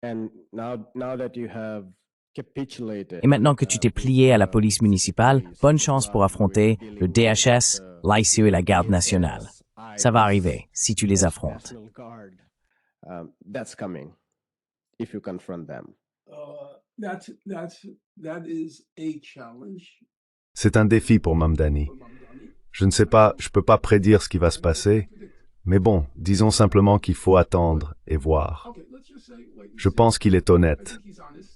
Et maintenant que tu t'es plié à la police municipale, bonne chance pour affronter le DHS, l'ICE et la garde nationale. Ça va arriver si tu les affrontes. C'est un défi pour Mamdani. Je ne sais pas, je peux pas prédire ce qui va se passer, mais bon, disons simplement qu'il faut attendre et voir. Je pense qu'il est honnête.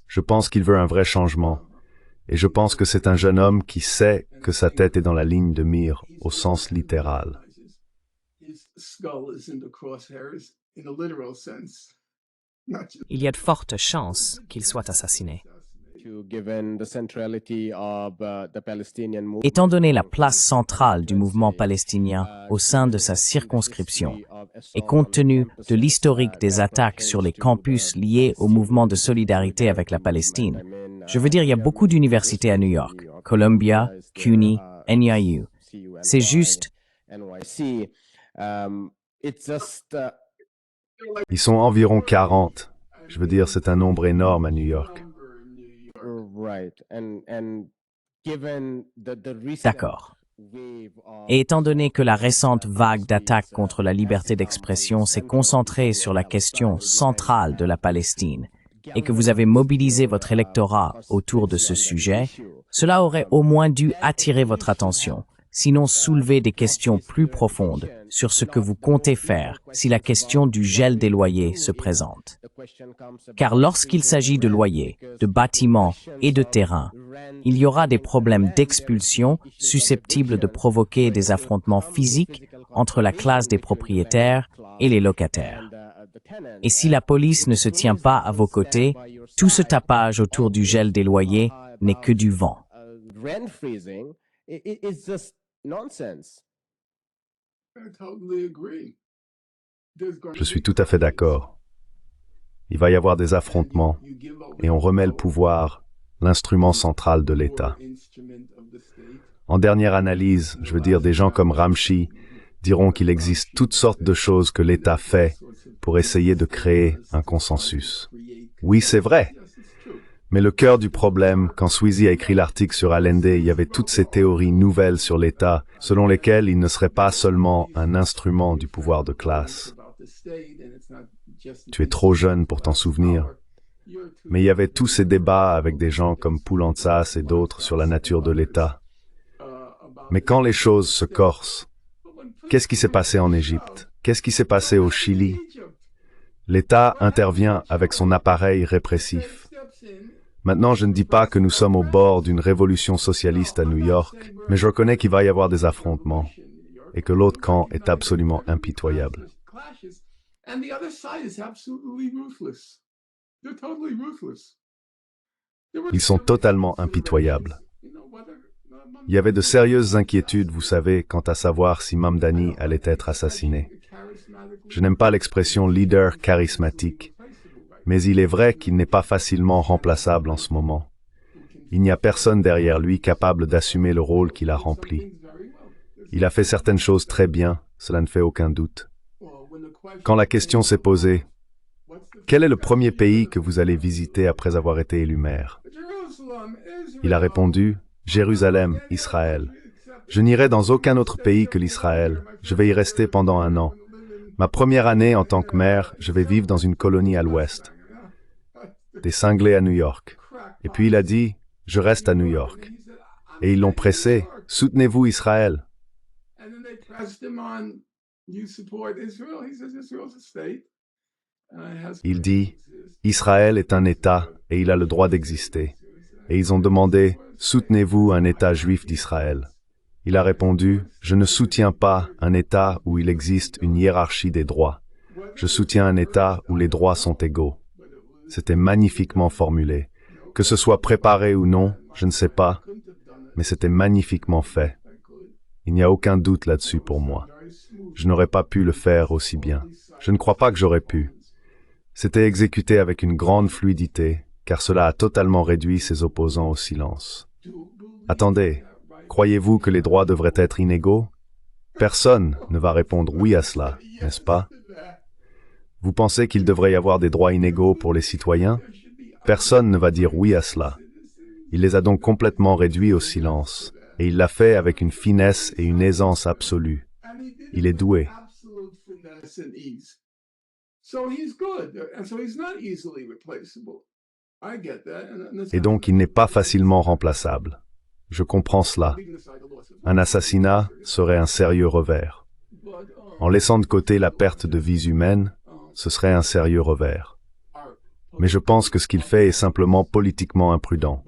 Je pense qu'il veut un vrai changement. Et je pense que c'est un jeune homme qui sait que sa tête est dans la ligne de mire, au sens littéral. Il y a de fortes chances qu'il soit assassiné. Étant donné la place centrale du mouvement palestinien au sein de sa circonscription, et compte tenu de l'historique des attaques sur les campus liés au mouvement de solidarité avec la Palestine, je veux dire, il y a beaucoup d'universités à New York, Columbia, CUNY, NYU. C'est juste... Ils sont environ 40. Je veux dire, c'est un nombre énorme à New York. D'accord. Et étant donné que la récente vague d'attaques contre la liberté d'expression s'est concentrée sur la question centrale de la Palestine et que vous avez mobilisé votre électorat autour de ce sujet, cela aurait au moins dû attirer votre attention, sinon soulever des questions plus profondes sur ce que vous comptez faire si la question du gel des loyers se présente. Car lorsqu'il s'agit de loyers, de bâtiments et de terrains, il y aura des problèmes d'expulsion susceptibles de provoquer des affrontements physiques entre la classe des propriétaires et les locataires. Et si la police ne se tient pas à vos côtés, tout ce tapage autour du gel des loyers n'est que du vent. Je suis tout à fait d'accord. Il va y avoir des affrontements et on remet le pouvoir, l'instrument central de l'État. En dernière analyse, je veux dire, des gens comme Ramchi diront qu'il existe toutes sortes de choses que l'État fait pour essayer de créer un consensus. Oui, c'est vrai. Mais le cœur du problème, quand Sweezy a écrit l'article sur Allende, il y avait toutes ces théories nouvelles sur l'État, selon lesquelles il ne serait pas seulement un instrument du pouvoir de classe. Tu es trop jeune pour t'en souvenir. Mais il y avait tous ces débats avec des gens comme Poulantzas et d'autres sur la nature de l'État. Mais quand les choses se corsent, qu'est-ce qui s'est passé en Égypte? Qu'est-ce qui s'est passé au Chili? L'État intervient avec son appareil répressif. Maintenant, je ne dis pas que nous sommes au bord d'une révolution socialiste à New York, mais je reconnais qu'il va y avoir des affrontements et que l'autre camp est absolument impitoyable. Ils sont totalement impitoyables. Il y avait de sérieuses inquiétudes, vous savez, quant à savoir si Mamdani allait être assassiné. Je n'aime pas l'expression leader charismatique, mais il est vrai qu'il n'est pas facilement remplaçable en ce moment. Il n'y a personne derrière lui capable d'assumer le rôle qu'il a rempli. Il a fait certaines choses très bien, cela ne fait aucun doute. Quand la question s'est posée, quel est le premier pays que vous allez visiter après avoir été élu maire? Il a répondu, Jérusalem, Israël. Je n'irai dans aucun autre pays que l'Israël. Je vais y rester pendant 1 an. Ma première année en tant que maire, je vais vivre dans une colonie à l'ouest. Des cinglés à New York. Et puis il a dit, je reste à New York. Et ils l'ont pressé, soutenez-vous Israël. Il dit, Israël est un État et il a le droit d'exister. Et ils ont demandé, soutenez-vous un État juif d'Israël. Il a répondu, je ne soutiens pas un État où il existe une hiérarchie des droits. Je soutiens un État où les droits sont égaux. C'était magnifiquement formulé. Que ce soit préparé ou non, je ne sais pas, mais c'était magnifiquement fait. Il n'y a aucun doute là-dessus pour moi. Je n'aurais pas pu le faire aussi bien. Je ne crois pas que j'aurais pu. C'était exécuté avec une grande fluidité, car cela a totalement réduit ses opposants au silence. Attendez, croyez-vous que les droits devraient être inégaux? Personne ne va répondre oui à cela, n'est-ce pas? Vous pensez qu'il devrait y avoir des droits inégaux pour les citoyens? Personne ne va dire oui à cela. Il les a donc complètement réduits au silence, et il l'a fait avec une finesse et une aisance absolue. Il est doué. Et donc il n'est pas facilement remplaçable. Je comprends cela. Un assassinat serait un sérieux revers. En laissant de côté la perte de vies humaines, ce serait un sérieux revers. Mais je pense que ce qu'il fait est simplement politiquement imprudent,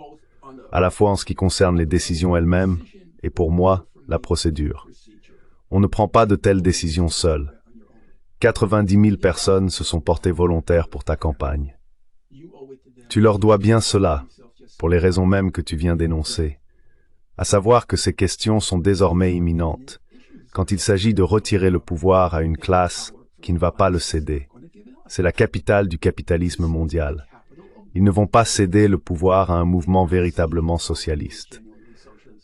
à la fois en ce qui concerne les décisions elles-mêmes et pour moi, la procédure. On ne prend pas de telles décisions seul. 90 000 personnes se sont portées volontaires pour ta campagne. Tu leur dois bien cela, pour les raisons mêmes que tu viens d'énoncer, à savoir que ces questions sont désormais imminentes, quand il s'agit de retirer le pouvoir à une classe qui ne va pas le céder. C'est la capitale du capitalisme mondial. Ils ne vont pas céder le pouvoir à un mouvement véritablement socialiste.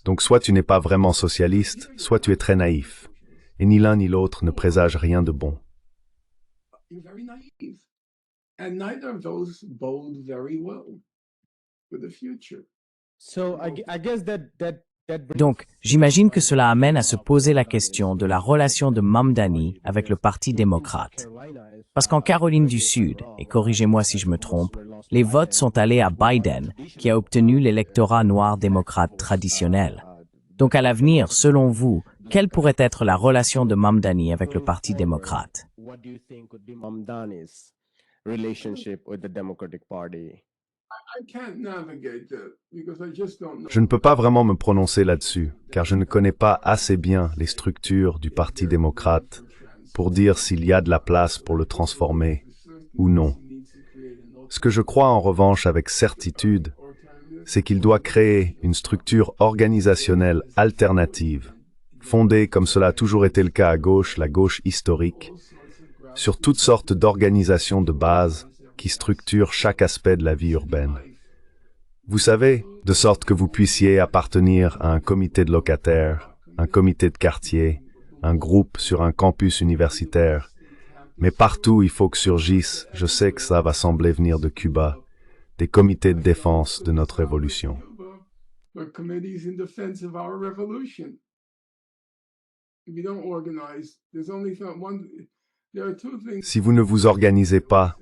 Donc soit tu n'es pas vraiment socialiste, soit tu es très naïf. Et ni l'un ni l'autre ne présage rien de bon. Donc, j'imagine que cela amène à se poser la question de la relation de Mamdani avec le Parti démocrate. Parce qu'en Caroline du Sud, et corrigez-moi si je me trompe, les votes sont allés à Biden, qui a obtenu l'électorat noir démocrate traditionnel. Donc à l'avenir, selon vous, quelle pourrait être la relation de Mamdani avec le Parti démocrate? Je ne peux pas vraiment me prononcer là-dessus, car je ne connais pas assez bien les structures du Parti démocrate pour dire s'il y a de la place pour le transformer ou non. Ce que je crois en revanche avec certitude, c'est qu'il doit créer une structure organisationnelle alternative, fondée, comme cela a toujours été le cas à gauche, la gauche historique, sur toutes sortes d'organisations de base qui structurent chaque aspect de la vie urbaine. Vous savez, de sorte que vous puissiez appartenir à un comité de locataires, un comité de quartier, un groupe sur un campus universitaire. Mais partout, il faut que surgissent, je sais que ça va sembler venir de Cuba, des comités de défense de notre révolution. Si vous ne vous organisez pas,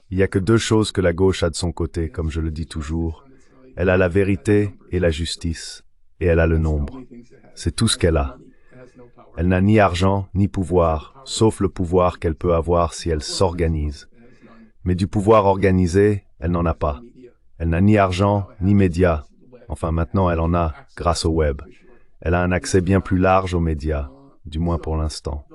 il n'y a que deux choses que la gauche a de son côté, comme je le dis toujours. Elle a la vérité et la justice, et elle a le nombre. C'est tout ce qu'elle a. Elle n'a ni argent, ni pouvoir, sauf le pouvoir qu'elle peut avoir si elle s'organise. Mais du pouvoir organisé, elle n'en a pas. Elle n'a ni argent, ni médias. Enfin, maintenant, elle en a, grâce au web. Elle a un accès bien plus large aux médias, du moins pour l'instant.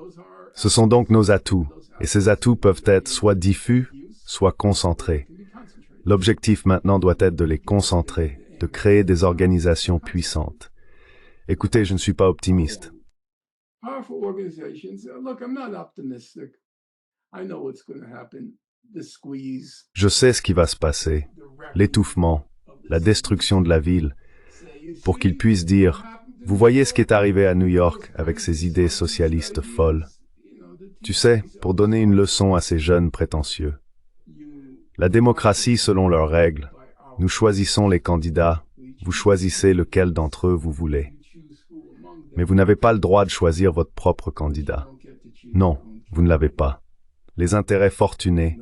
Ce sont donc nos atouts, et ces atouts peuvent être soit diffus, soit concentrés. L'objectif maintenant doit être de les concentrer, de créer des organisations puissantes. Écoutez, je ne suis pas optimiste. Je sais ce qui va se passer, l'étouffement, la destruction de la ville, pour qu'ils puissent dire « Vous voyez ce qui est arrivé à New York avec ces idées socialistes folles ?» Tu sais, pour donner une leçon à ces jeunes prétentieux. La démocratie selon leurs règles, nous choisissons les candidats, vous choisissez lequel d'entre eux vous voulez. Mais vous n'avez pas le droit de choisir votre propre candidat. Non, vous ne l'avez pas. Les intérêts fortunés,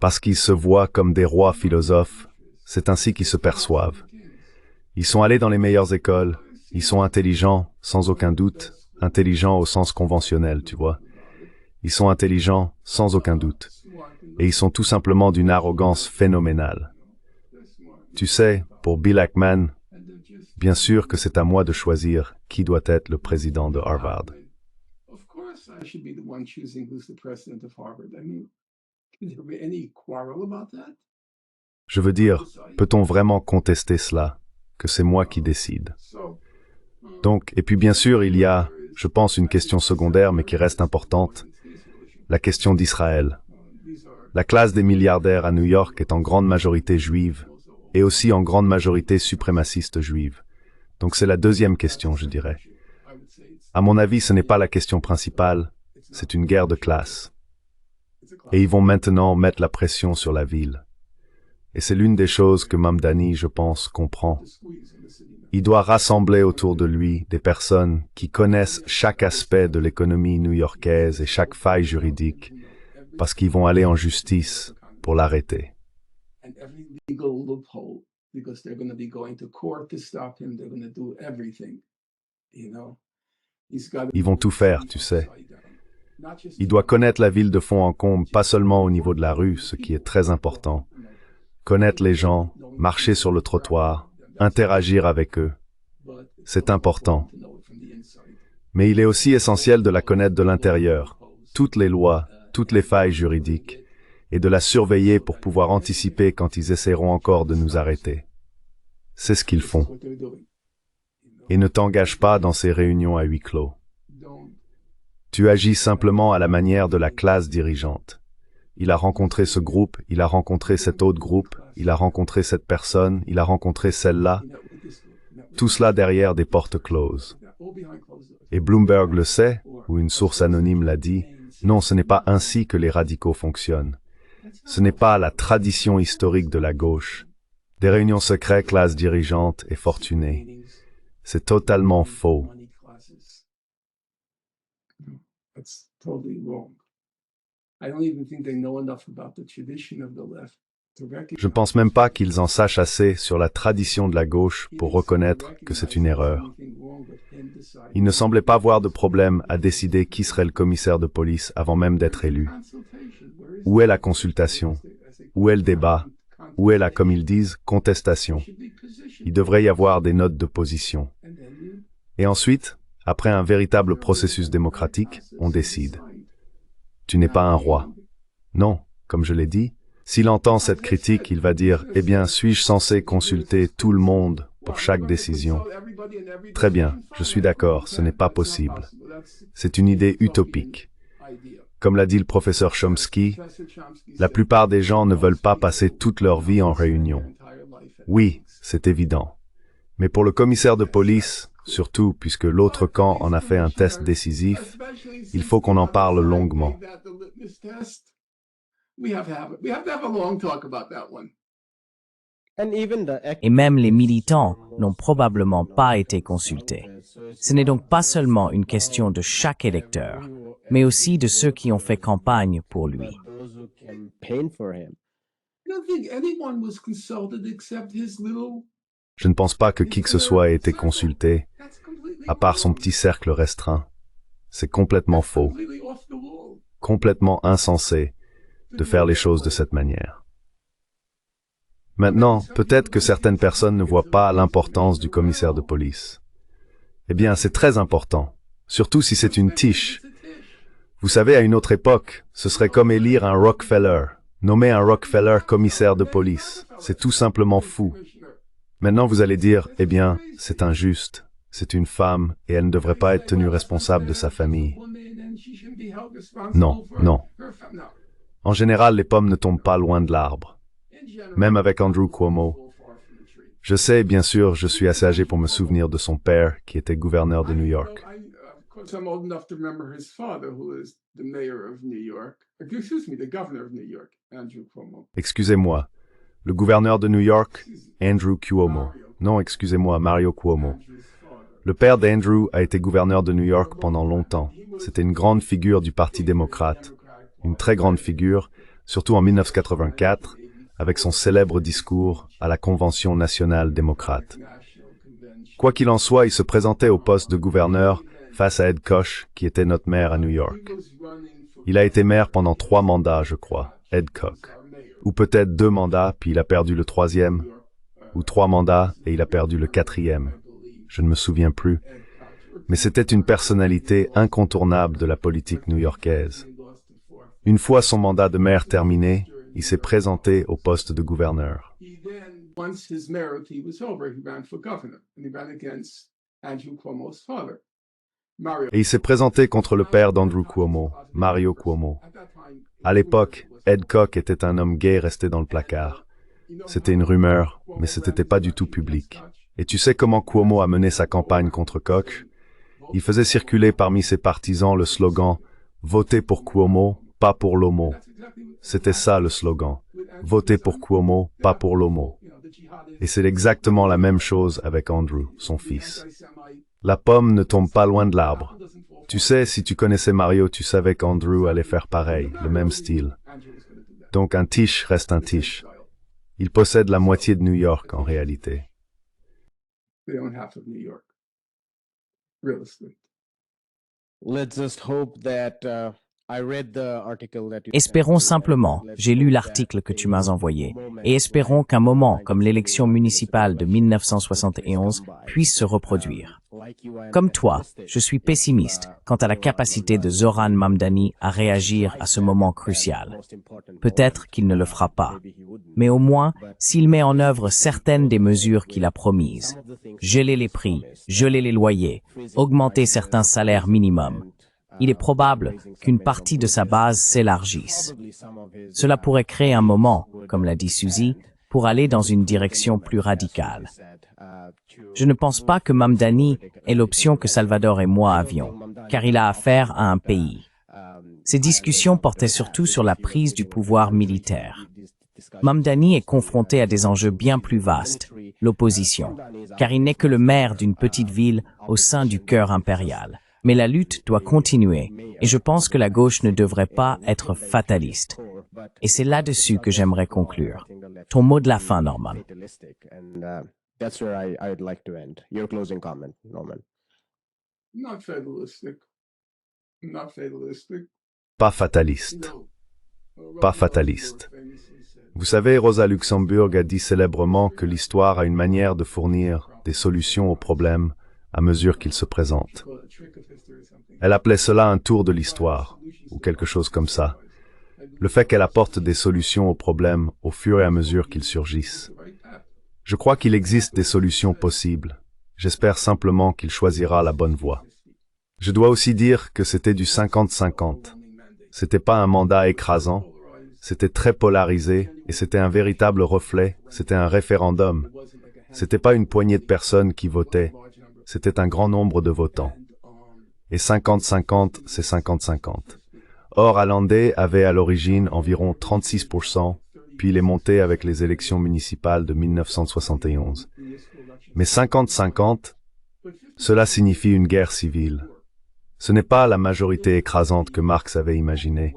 parce qu'ils se voient comme des rois philosophes, c'est ainsi qu'ils se perçoivent. Ils sont allés dans les meilleures écoles, ils sont intelligents, sans aucun doute, intelligents au sens conventionnel, tu vois. Ils sont intelligents, sans aucun doute. Et ils sont tout simplement d'une arrogance phénoménale. Tu sais, pour Bill Ackman, bien sûr que c'est à moi de choisir qui doit être le président de Harvard. Je veux dire, peut-on vraiment contester cela, que c'est moi qui décide? Donc, et puis bien sûr, il y a, je pense, une question secondaire, mais qui reste importante, la question d'Israël. La classe des milliardaires à New York est en grande majorité juive, et aussi en grande majorité suprémaciste juive. Donc c'est la deuxième question, je dirais. À mon avis, ce n'est pas la question principale, c'est une guerre de classe. Et ils vont maintenant mettre la pression sur la ville. Et c'est l'une des choses que Mamdani, je pense, comprend. Il doit rassembler autour de lui des personnes qui connaissent chaque aspect de l'économie new-yorkaise et chaque faille juridique, parce qu'ils vont aller en justice pour l'arrêter. Ils vont tout faire, tu sais. Il doit connaître la ville de fond en comble, pas seulement au niveau de la rue, ce qui est très important. Connaître les gens, marcher sur le trottoir, interagir avec eux. C'est important. Mais il est aussi essentiel de la connaître de l'intérieur, toutes les lois, toutes les failles juridiques, et de la surveiller pour pouvoir anticiper quand ils essaieront encore de nous arrêter. C'est ce qu'ils font. Et ne t'engage pas dans ces réunions à huis clos. Tu agis simplement à la manière de la classe dirigeante. Il a rencontré ce groupe, il a rencontré cet autre groupe, il a rencontré cette personne, il a rencontré celle-là. Tout cela derrière des portes closes. Et Bloomberg le sait, ou une source anonyme l'a dit, non, ce n'est pas ainsi que les radicaux fonctionnent. Ce n'est pas la tradition historique de la gauche. Des réunions secrètes, classe dirigeante et fortunée. C'est totalement faux. Je ne pense même pas qu'ils en sachent assez sur la tradition de la gauche pour reconnaître que c'est une erreur. Il ne semblait pas voir de problème à décider qui serait le commissaire de police avant même d'être élu. Où est la consultation? Où est le débat? Où est la, comme ils disent, contestation? Il devrait y avoir des notes de position. Et ensuite, après un véritable processus démocratique, on décide. Tu n'es pas un roi. Non, comme je l'ai dit, s'il entend cette critique, il va dire « Eh bien, suis-je censé consulter tout le monde pour chaque décision ?» Très bien, je suis d'accord, ce n'est pas possible. C'est une idée utopique. Comme l'a dit le professeur Chomsky, la plupart des gens ne veulent pas passer toute leur vie en réunion. Oui, c'est évident. Mais pour le commissaire de police, surtout puisque l'autre camp en a fait un test décisif, il faut qu'on en parle longuement. Et même les militants n'ont probablement pas été consultés. Ce n'est donc pas seulement une question de chaque électeur, mais aussi de ceux qui ont fait campagne pour lui. Je ne pense pas que qui que ce soit ait été consulté, à part son petit cercle restreint. C'est complètement faux, complètement insensé de faire les choses de cette manière. Maintenant, peut-être que certaines personnes ne voient pas l'importance du commissaire de police. Eh bien, c'est très important, surtout si c'est une tiche. Vous savez, à une autre époque, ce serait comme élire un Rockefeller, nommer un Rockefeller commissaire de police. C'est tout simplement fou. Maintenant, vous allez dire, eh bien, c'est injuste. C'est une femme et elle ne devrait pas être tenue responsable de sa famille. Non, non. En général, les pommes ne tombent pas loin de l'arbre. Même avec Andrew Cuomo. Je sais, bien sûr, je suis assez âgé pour me souvenir de son père, qui était gouverneur de New York. Excusez-moi, le gouverneur de New York, Andrew Cuomo. Non, excusez-moi, Mario Cuomo. Le père d'Andrew a été gouverneur de New York pendant longtemps. C'était une grande figure du Parti démocrate. Une très grande figure, surtout en 1984, avec son célèbre discours à la Convention nationale démocrate. Quoi qu'il en soit, il se présentait au poste de gouverneur face à Ed Koch, qui était notre maire à New York. Il a été maire pendant 3 mandats, je crois, Ed Koch. Ou peut-être 2 mandats, puis il a perdu le 3e. Ou 3 mandats, et il a perdu le 4e. Je ne me souviens plus. Mais c'était une personnalité incontournable de la politique new-yorkaise. Une fois son mandat de maire terminé, il s'est présenté au poste de gouverneur. Et il s'est présenté contre le père d'Andrew Cuomo, Mario Cuomo. À l'époque, Ed Koch était un homme gay resté dans le placard. C'était une rumeur, mais ce n'était pas du tout public. Et tu sais comment Cuomo a mené sa campagne contre Koch? Il faisait circuler parmi ses partisans le slogan « Votez pour Cuomo, pas pour l'homo. C'était ça le slogan. Votez pour Cuomo, pas pour l'homo. Et c'est exactement la même chose avec Andrew, son fils. La pomme ne tombe pas loin de l'arbre. Tu sais, si tu connaissais Mario, tu savais qu'Andrew allait faire pareil, le même style. Donc un Tish reste un Tish. Il possède la moitié de New York en réalité. Espérons simplement, j'ai lu l'article que tu m'as envoyé, et espérons qu'un moment comme l'élection municipale de 1971 puisse se reproduire. Comme toi, je suis pessimiste quant à la capacité de Zoran Mamdani à réagir à ce moment crucial. Peut-être qu'il ne le fera pas, mais au moins, s'il met en œuvre certaines des mesures qu'il a promises, geler les prix, geler les loyers, augmenter certains salaires minimums, il est probable qu'une partie de sa base s'élargisse. Cela pourrait créer un moment, comme l'a dit Suzy, pour aller dans une direction plus radicale. Je ne pense pas que Mamdani est l'option que Salvador et moi avions, car il a affaire à un pays. Ces discussions portaient surtout sur la prise du pouvoir militaire. Mamdani est confronté à des enjeux bien plus vastes, l'opposition, car il n'est que le maire d'une petite ville au sein du cœur impérial. Mais la lutte doit continuer, et je pense que la gauche ne devrait pas être fataliste. Et c'est là-dessus que j'aimerais conclure. Ton mot de la fin, Norman. That's where I'd like to end. Your closing comment, Norman. Not fatalistic. Not fatalistic. Pas fataliste. Pas fataliste. Vous savez, Rosa Luxemburg a dit célèbrement que l'histoire a une manière de fournir des solutions aux problèmes à mesure qu'ils se présentent. Elle appelait cela un tour de l'histoire, ou quelque chose comme ça. Le fait qu'elle apporte des solutions aux problèmes au fur et à mesure qu'ils surgissent. Je crois qu'il existe des solutions possibles. J'espère simplement qu'il choisira la bonne voie. Je dois aussi dire que c'était du 50-50. C'était pas un mandat écrasant, c'était très polarisé et c'était un véritable reflet, c'était un référendum. C'était pas une poignée de personnes qui votaient, c'était un grand nombre de votants. Et 50-50, c'est 50-50. Or, Allende avait à l'origine environ 36%, puis il est monté avec les élections municipales de 1971. Mais 50-50, cela signifie une guerre civile. Ce n'est pas la majorité écrasante que Marx avait imaginée.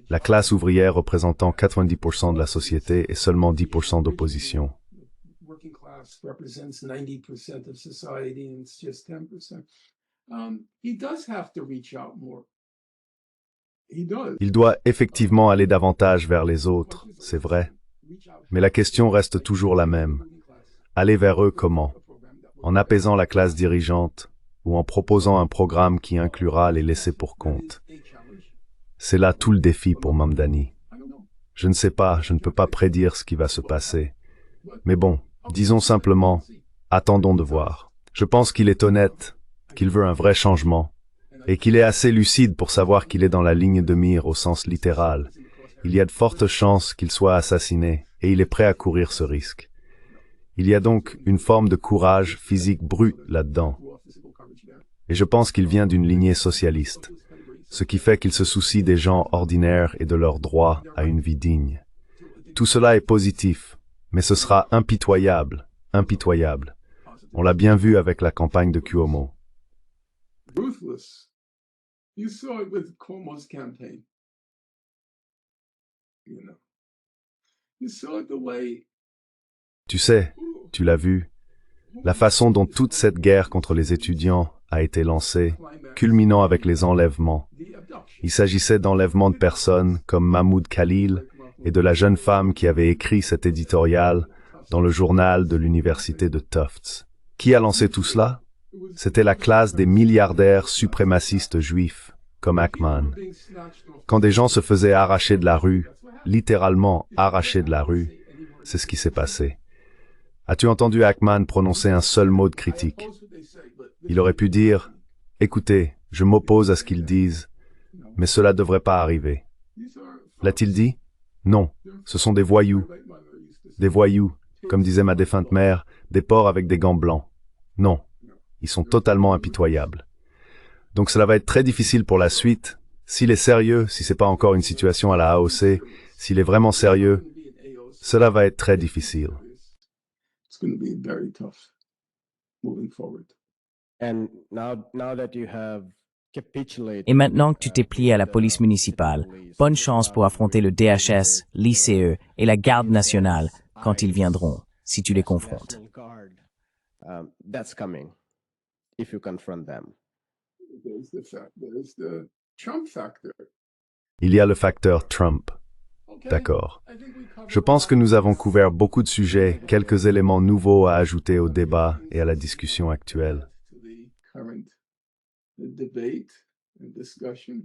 La classe ouvrière représentant 90% de la société et seulement 10% d'opposition. Il doit effectivement aller davantage vers les autres, c'est vrai. Mais la question reste toujours la même. Aller vers eux comment? En apaisant la classe dirigeante ou en proposant un programme qui inclura les laissés pour compte. C'est là tout le défi pour Mamdani. Je ne sais pas, je ne peux pas prédire ce qui va se passer. Mais bon, disons simplement, attendons de voir. Je pense qu'il est honnête, qu'il veut un vrai changement, et qu'il est assez lucide pour savoir qu'il est dans la ligne de mire au sens littéral. Il y a de fortes chances qu'il soit assassiné, et il est prêt à courir ce risque. Il y a donc une forme de courage physique brut là-dedans. Et je pense qu'il vient d'une lignée socialiste, ce qui fait qu'il se soucie des gens ordinaires et de leur droit à une vie digne. Tout cela est positif, mais ce sera impitoyable, impitoyable. On l'a bien vu avec la campagne de Cuomo. Ruthless. You saw it with Cuomo's campaign. You know. You saw it the way. Tu sais, tu l'as vu, la façon dont toute cette guerre contre les étudiants a été lancée, culminant avec les enlèvements. Il s'agissait d'enlèvements de personnes comme Mahmoud Khalil et de la jeune femme qui avait écrit cet éditorial dans le journal de l'université de Tufts. Qui a lancé tout cela? C'était la classe des milliardaires suprémacistes juifs, comme Ackman. Quand des gens se faisaient arracher de la rue, littéralement arracher de la rue, c'est ce qui s'est passé. As-tu entendu Ackman prononcer un seul mot de critique? Il aurait pu dire « Écoutez, je m'oppose à ce qu'ils disent, mais cela ne devrait pas arriver. » L'a-t-il dit? Non, ce sont des voyous. Des voyous, comme disait ma défunte mère, des porcs avec des gants blancs. Non, ils sont totalement impitoyables. Donc cela va être très difficile pour la suite, S'il est sérieux, si c'est pas encore une situation à la AOC, s'il est vraiment sérieux, cela va être très difficile. It's going to be very tough moving forward. And now that you have capitulated, Et maintenant que tu t'es plié à la police municipale, bonne chance pour affronter le DHS, l'ICE et la garde nationale quand ils viendront, si tu les confrontes. National Guard, that's coming if you confront them. There's the Trump factor. Il y a le facteur Trump. Okay. D'accord. I think we covered Je pense que nous avons couvert beaucoup de sujets, quelques éléments nouveaux à ajouter au débat et à la discussion actuelle. to the current debate and discussion.